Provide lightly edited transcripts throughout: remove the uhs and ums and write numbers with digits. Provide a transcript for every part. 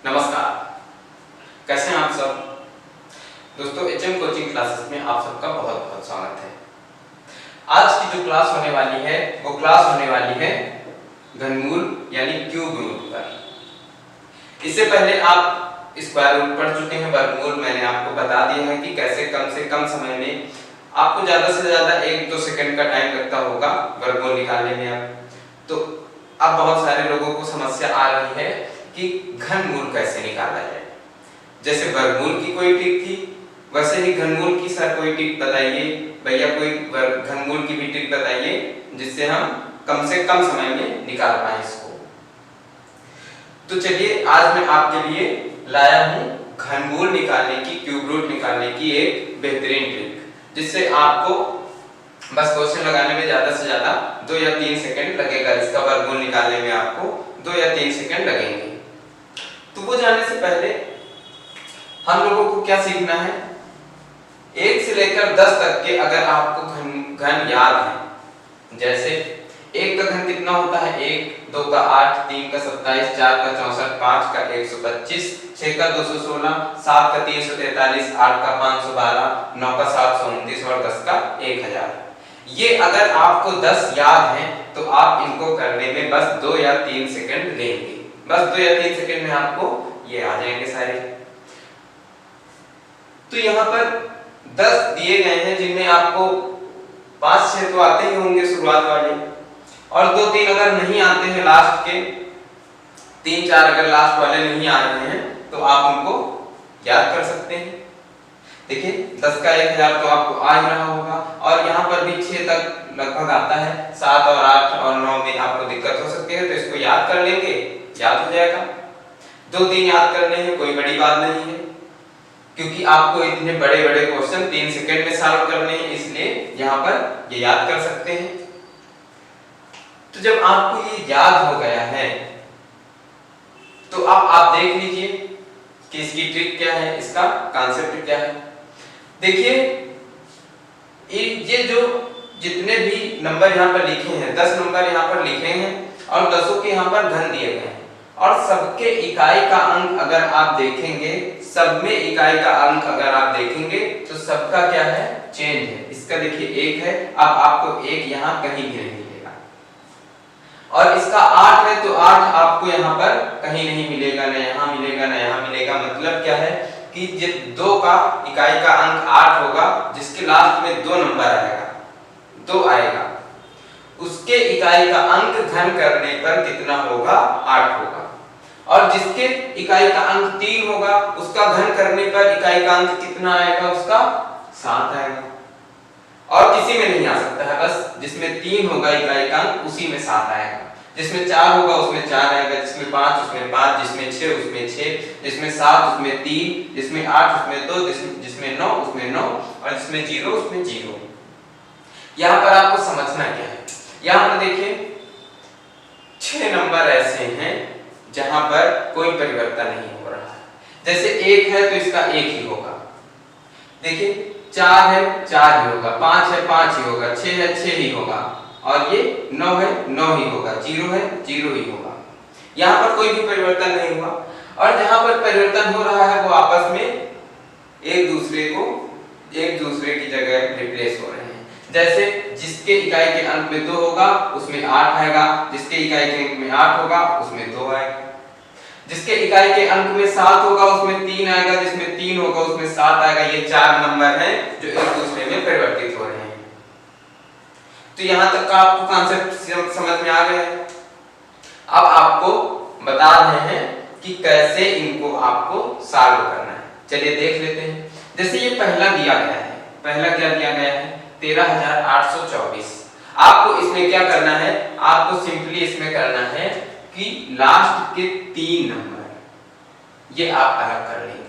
नमस्कार, कैसे हैं आप सब। दोस्तों एचएम कोचिंग क्लासेस में आप सबका बहुत बहुत स्वागत है। आज की जो क्लास होने वाली है वो क्लास होने वाली है घनमूल यानी क्यूब रूट पर। इससे पहले आप स्क्वायर रूट पढ़ चुके हैं, वर्गमूल मैंने आपको बता दिया है कि कैसे कम से कम समय में आपको ज्यादा से ज्यादा 1-2 सेकंड का टाइम लगता होगा वर्गमूल निकालने में। अब बहुत सारे लोगों को समस्या आ रही है कि घनमूल कैसे निकाला जाए। जैसे वर्गमूल की कोई ट्रिक थी वैसे ही घनमूल की सर कोई ट्रिक बताइए भैया, कोई घनमूल की भी ट्रिक बताइए जिससे हम कम से कम समय में निकाल पाए इसको। तो चलिए आज मैं आपके लिए लाया हूं घनमूल निकालने की, क्यूब रूट निकालने की एक बेहतरीन ट्रिक, जिससे आपको बस क्वेश्चन लगाने में ज्यादा से ज्यादा 2 या 3 सेकंड लगेगा। इसका वर्गमूल निकालने में आपको 2 या 3 सेकंड लगेंगे। तो वो जानने से पहले हम लोगों को क्या सीखना है, 1 से लेकर 10 तक के अगर आपको घन याद है, जैसे 1 का घन कितना होता है 1, 2 का 8, 3 का 27, 4 का 64, 5 का 125, 6 का 216, 7 का 343, 8 का 512, 9 का 729 और 10 का 1000। ये अगर आपको 10 याद हैं तो आप इनको करने में बस 2 या 3 सेकंड लेंगे। बस 2 या 3 सेकंड में आपको ये आ जाएंगे सारे। तो यहाँ पर 10 दिए गए हैं जिनमें आपको 5-6 तो आते ही होंगे शुरुआत वाले, और 2-3 अगर नहीं आते हैं लास्ट के, 3-4 अगर लास्ट वाले नहीं आ रहे हैं तो आप उनको याद कर सकते हैं। देखिए 10 का 1000 तो आपको आ ही रहा होगा, और यहाँ पर भी 6 तक लगभग आता है, 7 और 8 और 9 में आपको दिक्कत हो सकती है, तो इसको याद कर लेंगे, याद हो जाएगा। 2-3 याद करने हैं, कोई बड़ी बात नहीं है, क्योंकि आपको इतने बड़े बड़े क्वेश्चन 3 सेकंड में सॉल्व करने हैं, इसलिए यहाँ पर ये याद कर सकते हैं। तो जब आपको ये याद हो गया है तो अब आप देख लीजिए कि इसकी ट्रिक क्या है, इसका कॉन्सेप्ट क्या है। देखिए ये जो जितने भी नंबर यहाँ पर लिखे हैं, 10 नंबर यहाँ पर लिखे हैं और 10 के यहाँ पर घन दिए गए हैं, और सबके इकाई का अंक अगर आप देखेंगे, सब में इकाई का अंक अगर आप देखेंगे तो सबका क्या है, चेंज है। इसका देखिए 1 है, अब आपको 1 यहाँ कहीं भी नहीं मिलेगा, और इसका 8 है तो 8 आपको यहाँ पर कहीं नहीं मिलेगा, ना यहाँ मिलेगा ना यहाँ मिलेगा। मतलब क्या है कि जब 2 का इकाई का अंक 8 होगा, जिसके लास्ट में 2 नंबर आएगा, 2 आएगा, उसके इकाई का अंक घन करने पर कितना होगा, 8 होगा। और जिसके इकाई का अंक 3 होगा, उसका घन करने पर इकाई का अंक कितना आएगा, उसका 7 आएगा। और किसी में नहीं आ सकता है, बस जिसमें 3 होगा इकाई का अंक उसी में 7 आएगा, जिसमें 4 होगा उसमें 4 आएगा, जिसमें 5 उसमें 5, जिसमें 6 उसमें 6, जिसमें 7 उसमें 3, जिसमें 8 उसमें 2, जिसमें 9 उसमें 9, और जिसमें 0 उसमें 0। यहाँ पर आपको समझना क्या है, यहाँ पर देखिए 6 नंबर ऐसे हैं जहां पर कोई परिवर्तन नहीं हो रहा है। जैसे 1 है तो इसका 1 ही होगा, देखिए 4 है 4 ही होगा, 5 है 5 ही होगा, 6 है 6 ही होगा, और ये 9 है 9 ही होगा, 0 है 0 ही होगा। यहाँ पर कोई भी परिवर्तन नहीं हुआ, और जहां पर परिवर्तन हो रहा है वो आपस में एक दूसरे की जगह रिप्लेस हो रहे हैं। जैसे जिसके इकाई के अंक में 2 होगा उसमें 8 आएगा, जिसके इकाई के अंक में 8 होगा उसमें 2 आएगा, जिसके इकाई के अंक में 7 होगा उसमें 3 आएगा, जिसमें 3 होगा उसमें 7 आएगा। ये 4 नंबर हैं जो एक दूसरे में परिवर्तित हो रहे हैं। तो यहां तक का आपको कॉन्सेप्ट समझ में आ गया है। अब आपको बता रहे हैं कि कैसे इनको आपको सॉल्व करना है। चलिए देख लेते हैं। जैसे ये पहला दिया गया है, पहला क्या दिया गया है, 13824। आपको इसमें क्या करना है, आपको सिंपली इसमें करना है कि लास्ट के 3 नंबर ये आप अलग कर लेंगे।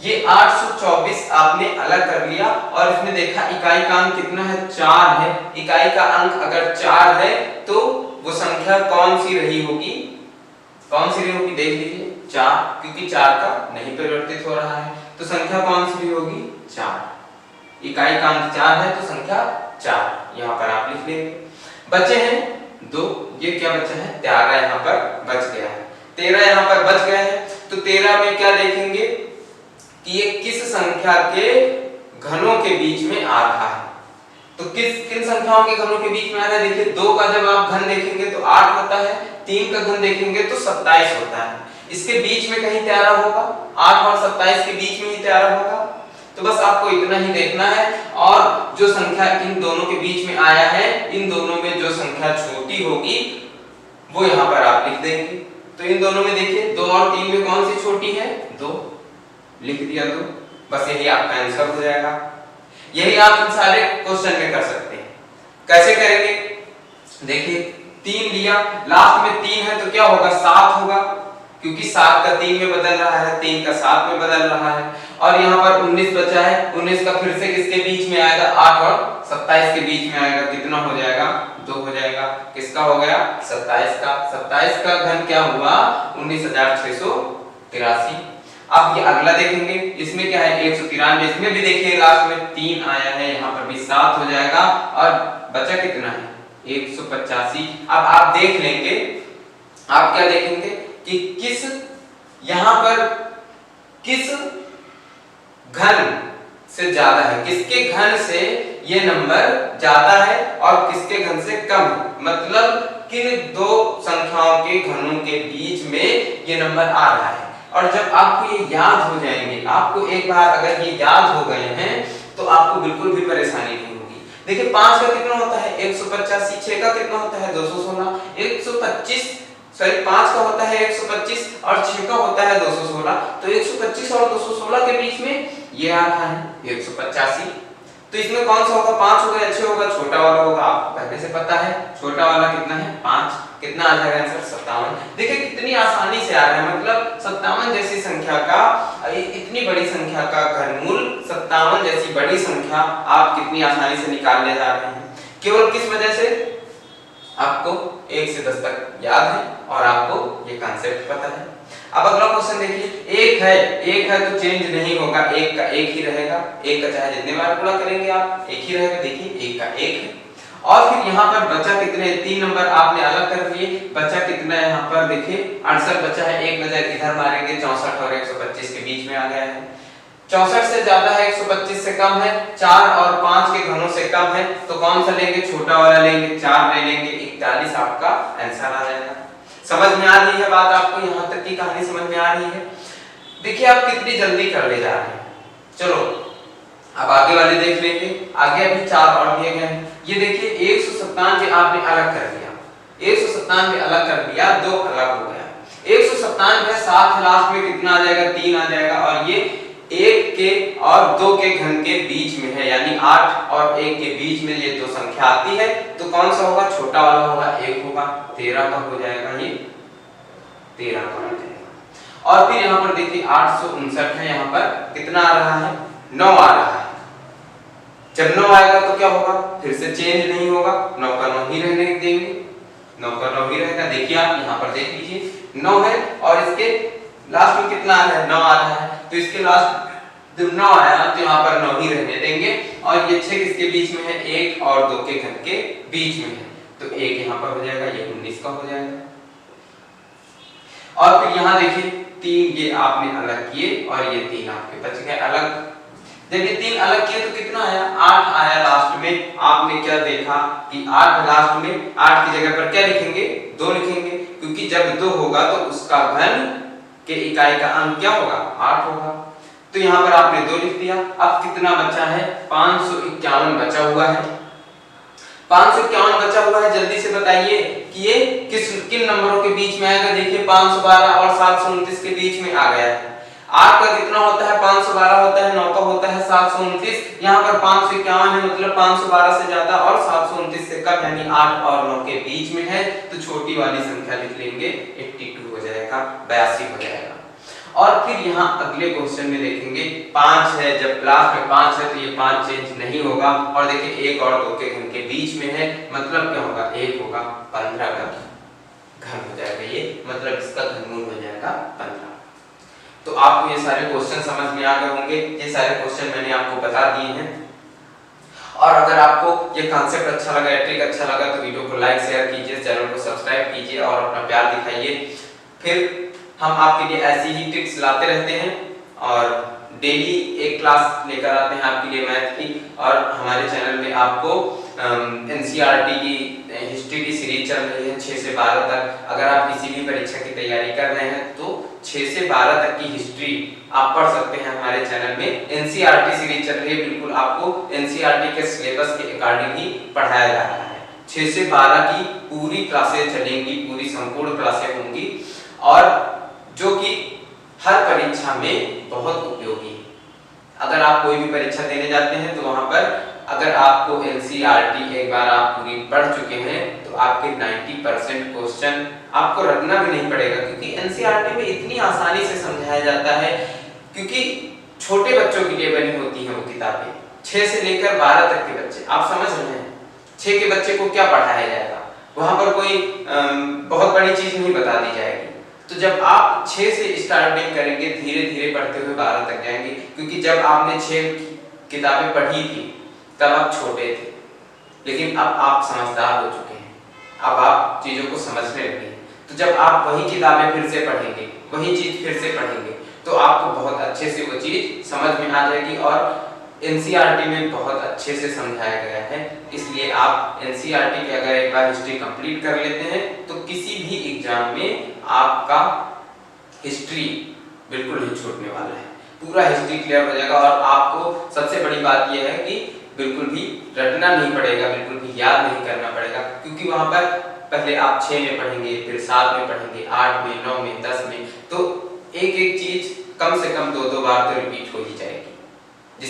ये 824 आपने अलग कर लिया, और इसमें देखा इकाई का अंक कितना है, 4 है। इकाई का अंक अगर 4 है तो वो संख्या कौन सी रही होगी, कौन सी रही होगी, देख लीजिए 4, क्योंकि 4 का नहीं परिवर्तित हो रहा है, तो संख्या कौन सी रही होगी, 4। इकाई का अंक 4 है तो संख्या 4 यहाँ पर आप लिख लेंगे। बचे हैं 2, ये क्या बचा है, 13 यहाँ पर बच गया है, 13 यहाँ पर बच गए हैं। तो 13 में क्या देखेंगे कि ये किस संख्या के घनों के बीच में आ रहा है। तो किन संख्याओं के घनों के बीच में आ रहा है? देखिए 2 का जब आप घन देखेंगे तो 8 होता है, 3 का घन देखेंगे तो 27 होता है। इसके बीच में कहीं त्यारा होगा, 8 और 27 के बीच में ही त्यारा होगा। तो बस आपको इतना ही देखना है और जो संख्या इन दोनों के बीच में आया है, इन दोनों में जो संख्या छोटी होगी वो यहाँ पर आप लिख देंगे। तो इन दोनों में देखिए 2 और 3 में कौन सी छोटी है? 2, लिख दिया 2, बस यही आपका आंसर हो जाएगा। यही आप इन सारे क्वेश्चन में कर सकते हैं। कैसे करेंगे? देखिए 3 लिया, लास्ट में 3 है तो क्या होगा? 7 होगा, क्योंकि 7 का 3 में बदल रहा है, 3 का 7 में बदल रहा है। और यहाँ पर 19 बचा है, 19 का फिर से किसके बीच में आएगा? 8 और 27 के बीच में आएगा। कितना हो जाएगा? 2 हो जाएगा। किसका हो गया? 27 का। 27 का घन क्या हुआ? 19,683। अब ये अगला देखेंगे, इसमें क्या है? 193। इसमें भी देखिए लास्ट में 3 आया है, यहाँ पर भी 7 हो जाएगा और बचा कितना है? 185। अब आप देख लेंगे, आप क्या देखेंगे कि किस यहाँ पर किस घन से ज्यादा है, किसके घन से ये नंबर ज्यादा है और किसके घन से कम है। मतलब किन दो संख्याओं के घनों के बीच में ये नंबर आ रहा है। और जब आपको ये याद हो जाएंगे, आपको एक बार अगर ये याद हो गए हैं तो आपको बिल्कुल भी परेशानी नहीं होगी। देखिए 5 का कितना होता है? 185। 6 का कितना होता है? 216। 125 सॉरी 5 का होता है 125 और 6 का होता है 216। तो 125 और 216 के बीच में ये आ रहा है 185। तो इसमें कौन सा होगा? 5 होगा या 6 होगा? छोटा वाला होगा, आपको पहले से पता है। छोटा वाला कितना है? 5। कितना आ जाएगा आंसर? 57। देखिए कितनी आसानी से आ रहा है, मतलब 57 जैसी संख्या का, इतनी बड़ी संख्या का घनमूल 57 जैसी बड़ी संख्या आप कितनी आसानी से निकालने जा रहे हैं। केवल किस वजह से? आपको 1 से 10 तक याद है और आपको ये कांसेप्ट पता है। अब अगला क्वेश्चन देखिए, 1 है तो चेंज नहीं होगा, 1 का 1 ही रहेगा। 1 का चाहे जितने बार गुणा करेंगे आप 1 ही रहेगा। देखिए 1 का 1 है और फिर यहाँ पर बचा कितने? 3 नंबर आपने अलग कर दिए, बचा कितना है यहाँ पर? देखिए 68 बचा है। एक नजर इधर मारेंगे, 64 और 125 के बीच में आ गया है। 64 से ज्यादा है, 125 से कम है, 4 और 5 के घनों से कम है, तो कौन सा लेंगे? छोटा वाला लेंगे, 4 ले लेंगे। 41 आपका आंसर आ जाएगा। समझ में आ रही है बात आपको? यहाँ तक की कहानी समझ में आ रही है? देखिए आप कितनी जल्दी कर ले जा रहे हैं। चलो अब आगे वाले देख लेंगे। आगे अभी 4 और दिए गए हैं। ये देखिए 197 आपने अलग कर दिया, 197 अलग कर दिया, 2 अलग हो गया। 197 है, 7 लास्ट में कितना आ जाएगा? 3 आ जाएगा और ये 1 के और 2 के घन के बीच में है, यानी 8 और 1 के बीच में ये दो संख्या आती है। तो कौन सा होगा? छोटा वाला होगा, 1 होगा। 13 का हो जाएगा, ये 13 का हो जाएगा। और फिर यहाँ पर देखिए 859 है, यहाँ पर कितना आ रहा है? 9 आ रहा है। जब 9 आएगा तो क्या होगा? फिर से चेंज नहीं होगा, 9 का 9 ही रहने देंगे, 9 का 9 ही रहेगा। देखिए आप यहाँ पर देख लीजिए 9 है और इसके लास्ट में कितना आ रहा है? 9 आ रहा है। तो इसके लास्ट जब 9 आया तो यहाँ पर 9 ही रहने देंगे। और ये 6 किसके बीच में है? 1 और 2 के घन के बीच में है, तो 1 यहाँ पर हो जाएगा, ये 19 का हो जाएगा। और फिर यहाँ देखिए 3 ये आपने अलग किए और ये 3 आपके बच गए अलग। जब ये 3 अलग किए तो कितना आया? 8 आया लास्ट में। आपने क्या देखा कि 8 लास्ट में, 8 की जगह पर क्या लिखेंगे? 2 लिखेंगे, क्योंकि जब 2 होगा तो उसका घन के इकाई का अंक क्या होगा? 8 होगा। तो यहाँ पर आपने 2 लिख दिया। अब कितना बचा है? 551 बचा हुआ है। 551 बचा हुआ है। जल्दी से बताइए कि ये किन नंबरों के बीच में आएगा? देखिए 512 और 729 के बीच में आ गया है। 8 का कितना होता है? 512 होता है, 9 का होता है 729। यहाँ पर 551 है, मतलब 512 से ज्यादा और 729 से कम, यानी 8 और 9 के बीच में है। तो छोटी वाली संख्या लिख लेंगे, 82 हो जाएगा, 82 हो जाएगा। और फिर यहाँ अगले क्वेश्चन में देखेंगे 5 है, जब लास्ट में 5 है तो ये 5 चेंज नहीं होगा। और देखिए 1 और 2 के घन के बीच में है, मतलब क्या होगा? 1 होगा, 15 का घन हो जाएगा ये, मतलब इसका घनमूल हो जाएगा 15। तो आपको ये सारे क्वेश्चन समझ में आ गए होंगे। ये सारे क्वेश्चन मैंने आपको बता दिए हैं। और अगर आपको ये कॉन्सेप्ट अच्छा लगा, ट्रिक अच्छा लगा, तो वीडियो को लाइक शेयर कीजिए, चैनल को सब्सक्राइब कीजिए और अपना प्यार दिखाइए। फिर हम आपके लिए ऐसी ही टिप्स लाते रहते हैं और डेली एक क्लास लेकर आते हैं आपके लिए मैथ की। और हमारे चैनल में आपको एनसीईआरटी की हिस्ट्री की सीरीज चल रही है 6 से 12 तक। अगर आप किसी भी परीक्षा की तैयारी कर रहे हैं तो 6 से 12 तक की हिस्ट्री आप पढ़ सकते हैं हमारे चैनल में। एनसीईआरटी सीरीज चल रही है, बिल्कुल आपको एनसीईआरटी के सिलेबस के अकॉर्डिंग ही पढ़ाया जा रहा है। 6 से 12 की पूरी क्लासें चलेंगी, पूरी संपूर्ण क्लासें होंगी और जो कि हर परीक्षा में बहुत उपयोगी है। अगर आप कोई भी परीक्षा देने जाते हैं तो वहां पर अगर आपको एनसीईआरटी एक बार आप पूरी पढ़ चुके हैं तो आपके 90% क्वेश्चन आपको रटना भी नहीं पड़ेगा, क्योंकि एनसीईआरटी में इतनी आसानी से समझाया जाता है, क्योंकि छोटे बच्चों के लिए बनी होती हैं वो किताबें। 6 से लेकर 12 तक के बच्चे, आप समझ रहे हैं 6 के बच्चे को क्या पढ़ाया जाएगा, वहां पर कोई बहुत बड़ी चीज नहीं बता दी जाएगी। तो जब आप 6 से स्टार्टिंग करेंगे, धीरे धीरे पढ़ते हुए 12 तक जाएंगे, क्योंकि जब आपने 6 किताबें पढ़ी थी तब आप छोटे थे, लेकिन अब आप समझदार हो चुके हैं, अब आप चीजों को समझने लगे हैं। तो जब आप वही किताबें फिर से पढ़ेंगे, वही चीज फिर से पढ़ेंगे तो आपको बहुत अच्छे से वो चीज समझ में आ जाएगी। और एनसीईआरटी में बहुत अच्छे से समझाया गया है, इसलिए आप एनसीईआरटी की अगर एक बार हिस्ट्री कंप्लीट कर लेते हैं तो किसी भी एग्जाम में आपका हिस्ट्री बिल्कुल नहीं छूटने वाला है, पूरा हिस्ट्री क्लियर हो जाएगा। और आपको सबसे बड़ी बात यह है कि बिल्कुल भी रटना नहीं पड़ेगा, बिल्कुल भी याद नहीं करना पड़ेगा, क्योंकि वहां पर पहले आप 6 में पढ़ेंगे, फिर 7 में पढ़ेंगे, 8 में, 9 में, 10 में, तो एक एक चीज कम से कम 2-2 बार तो रिपीट हो ही जाएगी।